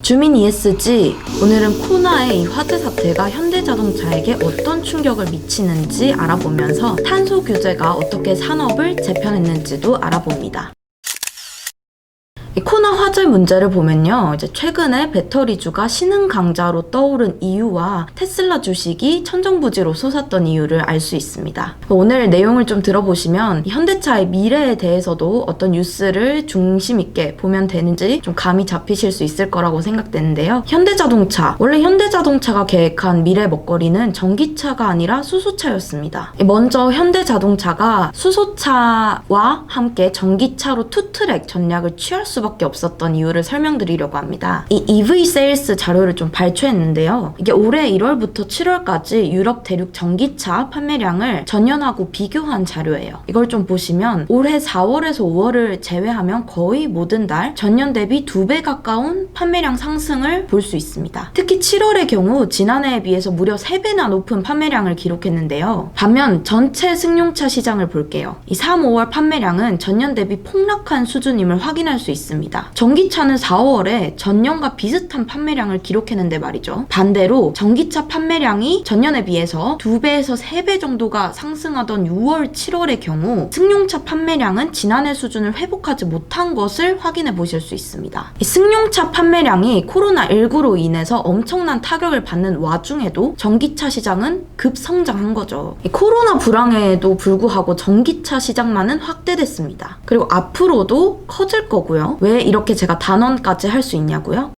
주민 ESG, 오늘은 코나의 이 화재 사태가 현대자동차에게 어떤 충격을 미치는지 알아보면서 탄소 규제가 어떻게 산업을 재편했는지도 알아봅니다. 이 코나 화재 문제를 보면요, 이제 최근에 배터리주가 신흥 강자로 떠오른 이유와 테슬라 주식이 천정부지로 솟았던 이유를 알 수 있습니다. 오늘 내용을 좀 들어보시면 현대차의 미래에 대해서도 어떤 뉴스를 중심 있게 보면 되는지 좀 감이 잡히실 수 있을 거라고 생각되는데요. 현대자동차, 원래 현대자동차가 계획한 미래 먹거리는 전기차가 아니라 수소차였습니다. 먼저 현대자동차가 수소차와 함께 전기차로 투트랙 전략을 취할 수밖에 없었던 이유를 설명드리려고 합니다. 이 EV 세일스 자료를 좀 발췌했는데요. 이게 올해 1월부터 7월까지 유럽 대륙 전기차 판매량을 전년하고 비교한 자료예요. 이걸 좀 보시면 올해 4월에서 5월을 제외하면 거의 모든 달 전년 대비 2배 가까운 판매량 상승을 볼 수 있습니다. 특히 7월의 경우 지난해에 비해서 무려 3배나 높은 판매량을 기록했는데요. 반면 전체 승용차 시장을 볼게요. 이 3, 5월 판매량은 전년 대비 폭락한 수준임을 확인할 수 있습니다. 전기차는 4, 5월에 전년과 비슷한 판매량을 기록했는데 말이죠. 반대로 전기차 판매량이 전년에 비해서 2배에서 3배 정도가 상승하던 6월, 7월의 경우 승용차 판매량은 지난해 수준을 회복하지 못한 것을 확인해 보실 수 있습니다. 이 승용차 판매량이 코로나19로 인해서 엄청난 타격을 받는 와중에도 전기차 시장은 급성장한 거죠. 이 코로나 불황에도 불구하고 전기차 시장만은 확대됐습니다. 그리고 앞으로도 커질 거고요. 왜 이렇게 제가 단언까지 할 수 있냐고요?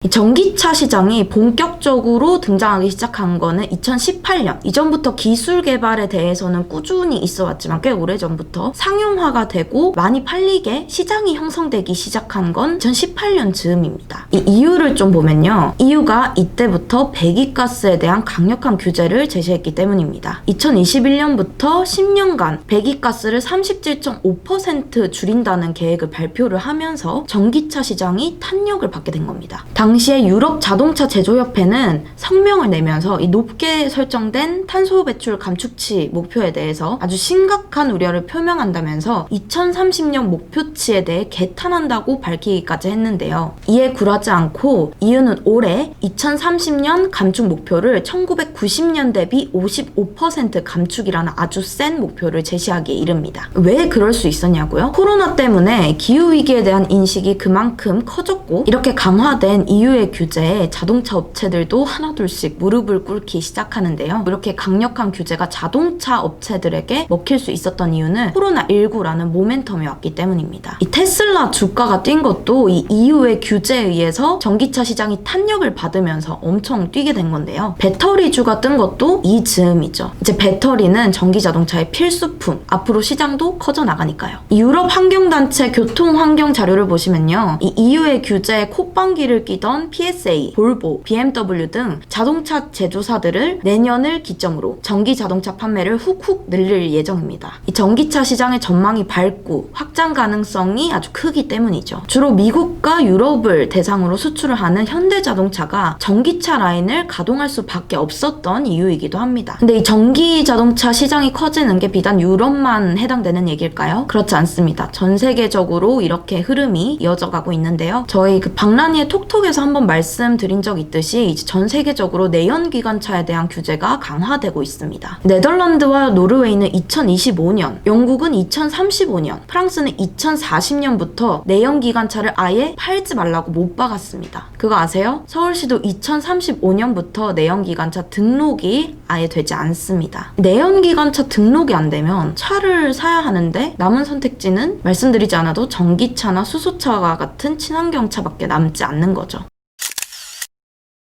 이 전기차 시장이 본격적으로 등장하기 시작한 거는 2018년. 이전부터 기술 개발에 대해서는 꾸준히 있어 왔지만 꽤 오래전부터 상용화가 되고 많이 팔리게 시장이 형성되기 시작한 건 2018년 즈음입니다. 이 이유를 좀 보면요. 이유가 이때부터 배기가스에 대한 강력한 규제를 제시했기 때문입니다. 2021년부터 10년간 배기가스를 37.5% 줄인다는 계획을 발표를 하면서 전기차 시장이 탄력을 받게 된 겁니다. 당시에 유럽 자동차 제조협회는 성명을 내면서 이 높게 설정된 탄소 배출 감축치 목표에 대해서 아주 심각한 우려를 표명한다면서 2030년 목표치에 대해 개탄한다고 밝히기까지 했는데요. 이에 굴하지 않고 이유는 올해 2030년 감축 목표를 1990년 대비 55% 감축이라는 아주 센 목표를 제시하기에 이릅니다. 왜 그럴 수 있었냐고요? 코로나 때문에 기후위기에 대한 인식이 그만큼 커졌고 이렇게 강화된 이후의 규제에 자동차 업체들도 하나둘씩 무릎을 꿇기 시작하는데요. 이렇게 강력한 규제가 자동차 업체들에게 먹힐 수 있었던 이유는 코로나19라는 모멘텀이 왔기 때문입니다. 이 테슬라 주가가 뛴 것도 이 이후의 규제에 의해서 전기차 시장이 탄력을 받으면서 엄청 뛰게 된 건데요. 배터리주가 뜬 것도 이 즈음이죠. 이제 배터리는 전기자동차의 필수품, 앞으로 시장도 커져나가니까요. 유럽 환경단체 교통환경 자료를 보시면요. 이 이후의 규제에 콧방귀를 끼던 PSA, 볼보, BMW 등 자동차 제조사들을 내년을 기점으로 전기 자동차 판매를 훅훅 늘릴 예정입니다. 이 전기차 시장의 전망이 밝고 확장 가능성이 아주 크기 때문이죠. 주로 미국과 유럽을 대상으로 수출을 하는 현대자동차가 전기차 라인을 가동할 수밖에 없었던 이유이기도 합니다. 근데 이 전기 자동차 시장이 커지는 게 비단 유럽만 해당되는 얘기일까요? 그렇지 않습니다. 전 세계적으로 이렇게 흐름이 이어져 가고 있는데요. 저희 그 박란이의 톡톡에서 한번 말씀드린 적 있듯이 이제 전 세계적으로 내연기관차에 대한 규제가 강화되고 있습니다. 네덜란드와 노르웨이는 2025년, 영국은 2035년, 프랑스는 2040년부터 내연기관차를 아예 팔지 말라고 못 박았습니다. 그거 아세요? 서울시도 2035년부터 내연기관차 등록이 아예 되지 않습니다. 내연기관차 등록이 안 되면 차를 사야 하는데 남은 선택지는 말씀드리지 않아도 전기차나 수소차와 같은 친환경차밖에 남지 않는 거죠.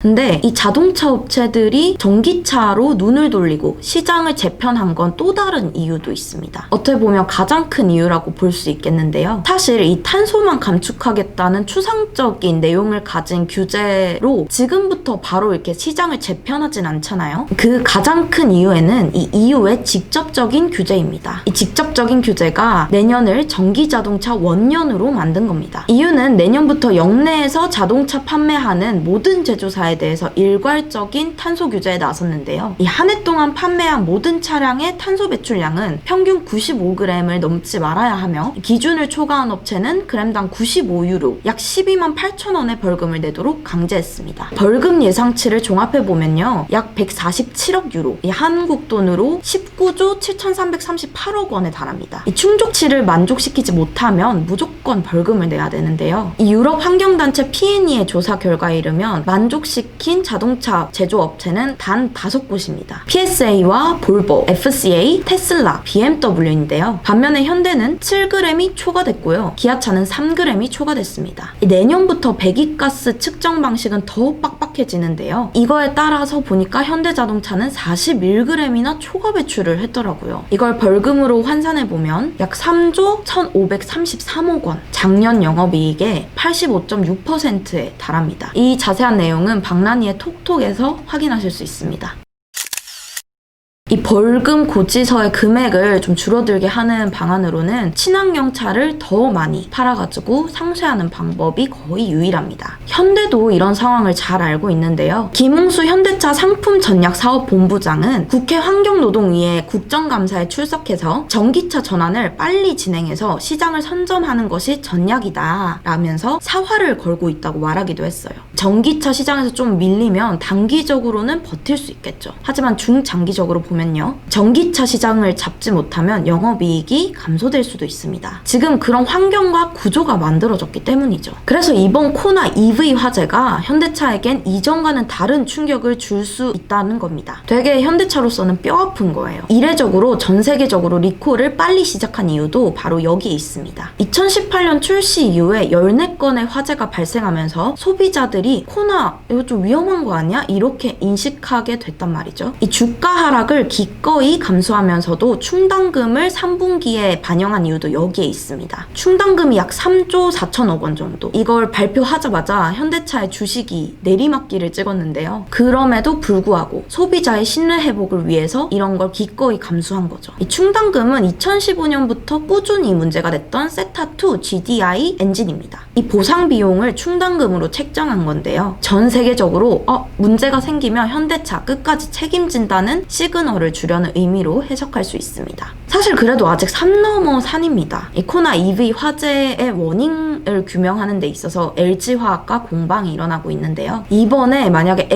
근데 이 자동차 업체들이 전기차로 눈을 돌리고 시장을 재편한 건 또 다른 이유도 있습니다. 어떻게 보면 가장 큰 이유라고 볼 수 있겠는데요. 사실 이 탄소만 감축하겠다는 추상적인 내용을 가진 규제로 지금부터 바로 이렇게 시장을 재편하진 않잖아요. 그 가장 큰 이유에는 이 이후의 직접적인 규제입니다. 이 직접적인 규제가 내년을 전기자동차 원년으로 만든 겁니다. 이유는 내년부터 역내에서 자동차 판매하는 모든 제조사의 자동차에 대해서 일괄적인 탄소 규제에 나섰는데요. 이 한 해 동안 판매한 모든 차량의 탄소 배출량은 평균 95g을 넘지 말아야 하며 기준을 초과한 업체는 그램당 95유로, 약 12만 8천 원의 벌금을 내도록 강제했습니다. 벌금 예상치를 종합해보면요, 약 147억 유로, 이 한국 돈으로 19조 7,338억 원에 달합니다. 이 충족치를 만족시키지 못하면 무조건 벌금을 내야 되는데요. 이 유럽 환경단체 PNE의 조사 결과에 의르면 만족시킨 자동차 제조업체는 단 5곳입니다. PSA와 볼보, FCA, 테슬라, BMW인데요. 반면에 현대는 7g이 초과됐고요. 기아차는 3g이 초과됐습니다. 내년부터 배기가스 측정 방식은 더욱 빡빡해지는데요. 이거에 따라서 보니까 현대자동차는 41g이나 초과 배출을 했더라고요. 이걸 벌금으로 환산해보면 약 3조 1,533억 원, 작년 영업이익의 85.6%에 달합니다. 이 자세한 내용은 박란이의 톡톡에서 확인하실 수 있습니다. 이 벌금 고지서의 금액을 좀 줄어들게 하는 방안으로는 친환경 차를 더 많이 팔아가지고 상쇄하는 방법이 거의 유일합니다. 현대도 이런 상황을 잘 알고 있는데요. 김웅수 현대차 상품전략사업본부장은 국회 환경노동위의 국정감사에 출석해서 전기차 전환을 빨리 진행해서 시장을 선점하는 것이 전략이다 라면서 사활을 걸고 있다고 말하기도 했어요. 전기차 시장에서 좀 밀리면 단기적으로는 버틸 수 있겠죠. 하지만 중장기적으로 보면 전기차 시장을 잡지 못하면 영업이익이 감소될 수도 있습니다. 지금 그런 환경과 구조가 만들어졌기 때문이죠. 그래서 이번 코나 EV 화재가 현대차에겐 이전과는 다른 충격을 줄 수 있다는 겁니다. 되게 현대차로서는 뼈아픈 거예요. 이례적으로 전 세계적으로 리콜을 빨리 시작한 이유도 바로 여기에 있습니다. 2018년 출시 이후에 14건의 화재가 발생하면서 소비자들이 코나 이거 좀 위험한 거 아니야? 이렇게 인식하게 됐단 말이죠. 이 주가 하락을 기꺼이 감수하면서도 충당금을 3분기에 반영한 이유도 여기에 있습니다. 충당금이 약 3조 4천억 원 정도. 이걸 발표하자마자 현대차의 주식이 내리막길을 찍었는데요. 그럼에도 불구하고 소비자의 신뢰 회복을 위해서 이런 걸 기꺼이 감수한 거죠. 이 충당금은 2015년부터 꾸준히 문제가 됐던 세타2 GDI 엔진입니다. 이 보상 비용을 충당금으로 책정한 건데요. 전 세계적으로 문제가 생기면 현대차 끝까지 책임진다는 시그널을 주려는 의미로 해석할 수 있습니다. 사실 그래도 아직 산 넘어 산입니다. 이 코나 EV 화재의 원인을 규명하는 데 있어서 LG화학과 공방이 일어나고 있는데요. 이번에 만약에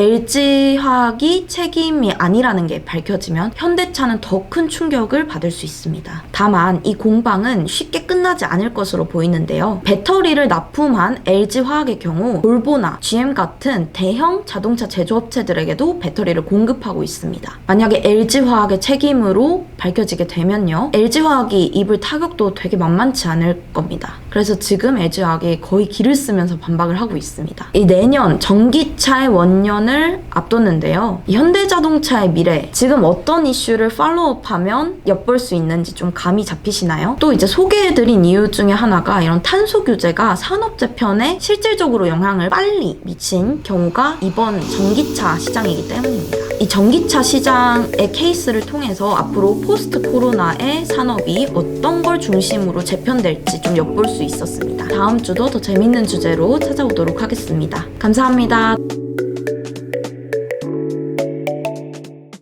LG화학이 책임이 아니라는 게 밝혀지면 현대차는 더 큰 충격을 받을 수 있습니다. 다만 이 공방은 쉽게 끝나지 않을 것으로 보이는데요. 배터리를 납품한 LG화학의 경우 볼보나 GM 같은 대형 자동차 제조업체들에게도 배터리를 공급하고 있습니다. 만약에 LG화학의 책임으로 밝혀지게 되면요, LG화학이 입을 타격도 되게 만만치 않을 겁니다. 그래서 지금 LG화학이 거의 기를 쓰면서 반박을 하고 있습니다. 이 내년 전기차의 원년을 앞뒀는데요. 이 현대자동차의 미래, 지금 어떤 이슈를 팔로우업하면 엿볼 수 있는지 좀 감이 잡히시나요? 또 이제 소개해드린 이유 중에 하나가 이런 탄소 규제가 산업 재편에 실질적으로 영향을 빨리 미친 경우가 이번 전기차 시장이기 때문입니다. 이 전기차 시장의 케이스를 통해서 앞으로 포스트 코로나의 산업이 어떤 걸 중심으로 재편될지 좀 엿볼 수 있었습니다. 다음 주도 더 재밌는 주제로 찾아오도록 하겠습니다. 감사합니다.